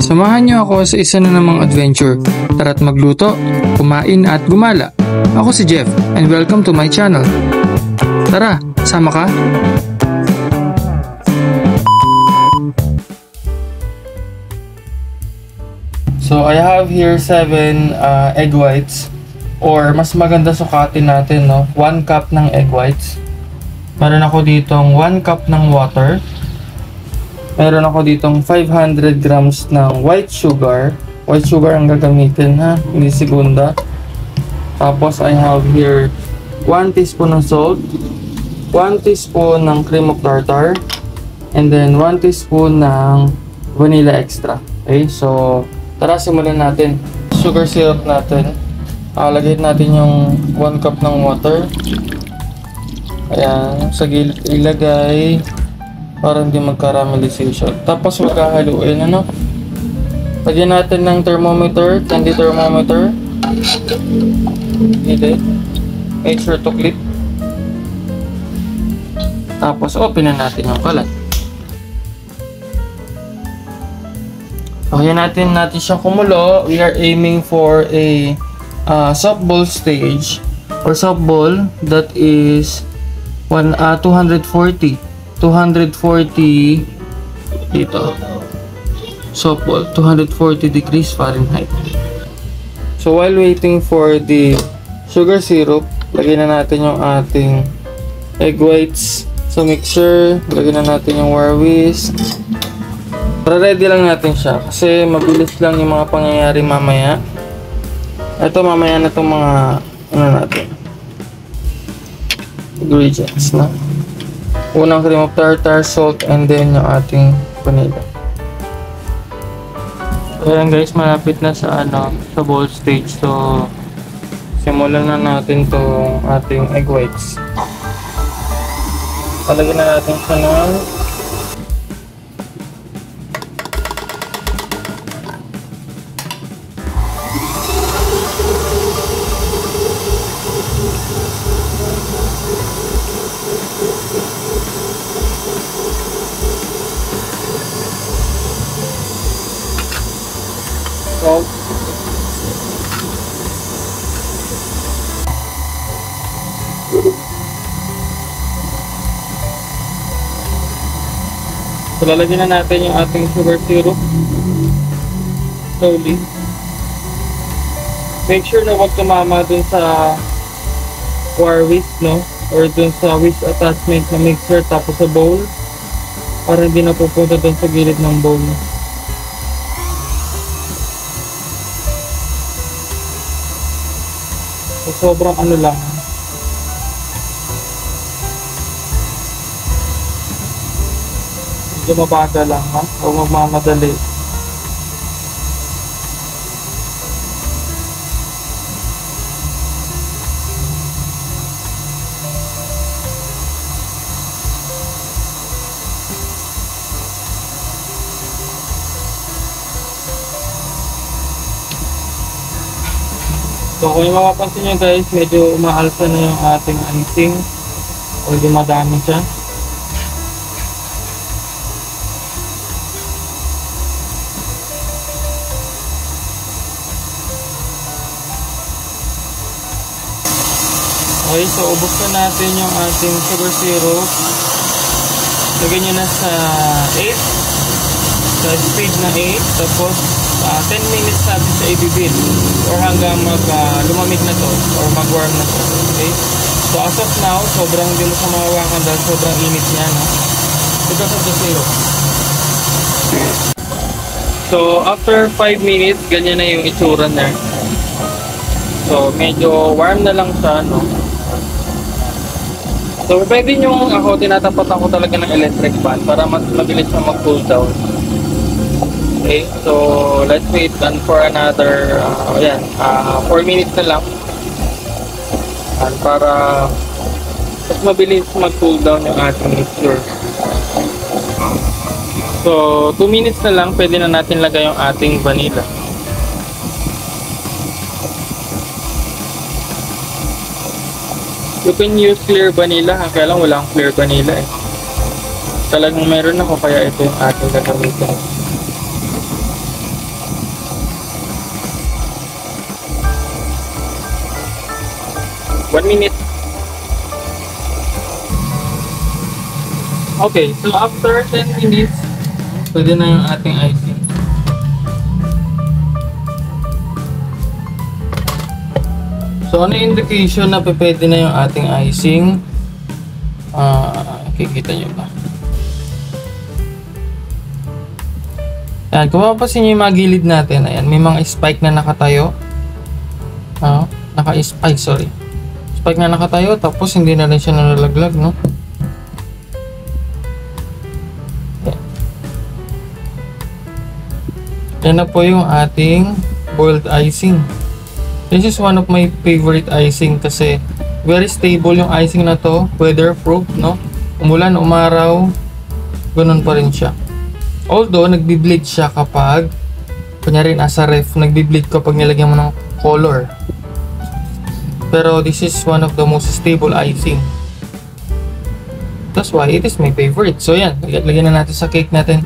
Samahan niyo ako sa isa na namang adventure. Tara't magluto, kumain at gumala. Ako si Jeff and welcome to my channel. Tara, sama ka? So I have here 7 egg whites, or mas maganda sukatin natin, no? 1 cup ng egg whites. Meron ako ditong 1 cup ng water. Meron ako ditong 500 grams ng white sugar. White sugar ang gagamitin, ha, hindi segunda. Tapos I have here 1 teaspoon ng salt, 1 teaspoon ng cream of tartar, and then 1 teaspoon ng vanilla extra. Okay, so tara simulan natin. Sugar syrup natin. Lagyan natin yung 1 cup ng water. Ayan, sa gilid ilagay para hindi magka-caramelization. Tapos magkahaluin, ano? Lagyan natin ng thermometer, candy thermometer. Needed. Make sure to clip. Tapos open na natin yung kalat. Ayan natin siya kumulo. We are aiming for a soft ball stage or soft ball that is 240 dito. Soft ball, 240 degrees Fahrenheit. So while waiting for the sugar syrup, lagyan na natin yung ating egg whites sa mixer. Lagyan na natin yung wire whisk. Para ready lang natin siya kasi mabilis lang yung mga pangyayari mamaya. Ito mamaya na itong mga natin ingredients na. Unang cream of tartar, salt, and then yung ating vanilla. Ayan guys, malapit na sa sa ball stage. So simulan na natin tong ating egg whites. Palagyan na natin siya ng salt. So, lalagyan na natin yung ating sugar syrup slowly. Make sure na huwag tumama dun sa wire whisk, no? Or dun sa whisk attachment na mixer tapos sa bowl para hindi na pupunta dun sa gilid ng bowl. So, sobrang lang. Medyo mabaga lang, ha? Huwag magmamadali. So kung yung mapapansin nyo guys, medyo umaalsa na yung ating icing o dumadami siya. Okay, so ubos na natin yung ating sugar syrup. Lagyan nyo na sa 8, sa speed na 8, tapos 10 minutes natin siya ibibit or hanggang lumamig na to or mag-warm na to. Okay? So as of now, sobrang hindi mo siya mawawakan dahil sobrang init niya, no? Because of the syrup. So after 5 minutes, ganyan na yung itsura niya. So medyo warm na lang siya, no? So pwede nyo, tinatapat ako talaga ng electric fan para mas mabilis na mag-cool down. Okay, so let's wait then for another 4 minutes na lang para mas mabilis mag-cool down yung ating mixture. So 2 minutes na lang, pwede na natin lagay yung ating vanilla. You can use clear vanilla, kaya lang wala akong clear vanilla eh. Talagang meron ako, kaya ito yung ating gagamitin. 1 minute. Okay, so after 10 minutes, pwede na yung ating icing. So, ano yung indication na pwede na yung ating icing? Kikita nyo ba? Ayan, kung mapapansin nyo yung mga gilid natin, ayan, may mga spike na nakatayo. Naka-spike, sorry. Spike na nakatayo, tapos hindi na rin siya nalalaglag, no? Yan na po yung ating boiled icing. This is one of my favorite icing kasi very stable yung icing na to, weatherproof, no? Umulan, umaraw, ganun pa rin siya. Although, nagbi-bleed siya kapag, kunyari nasa ref, nagbi-bleed kapag nilagyan mo ng color. Pero this is one of the most stable icing. That's why it is my favorite. So yan, lagyan na natin sa cake natin.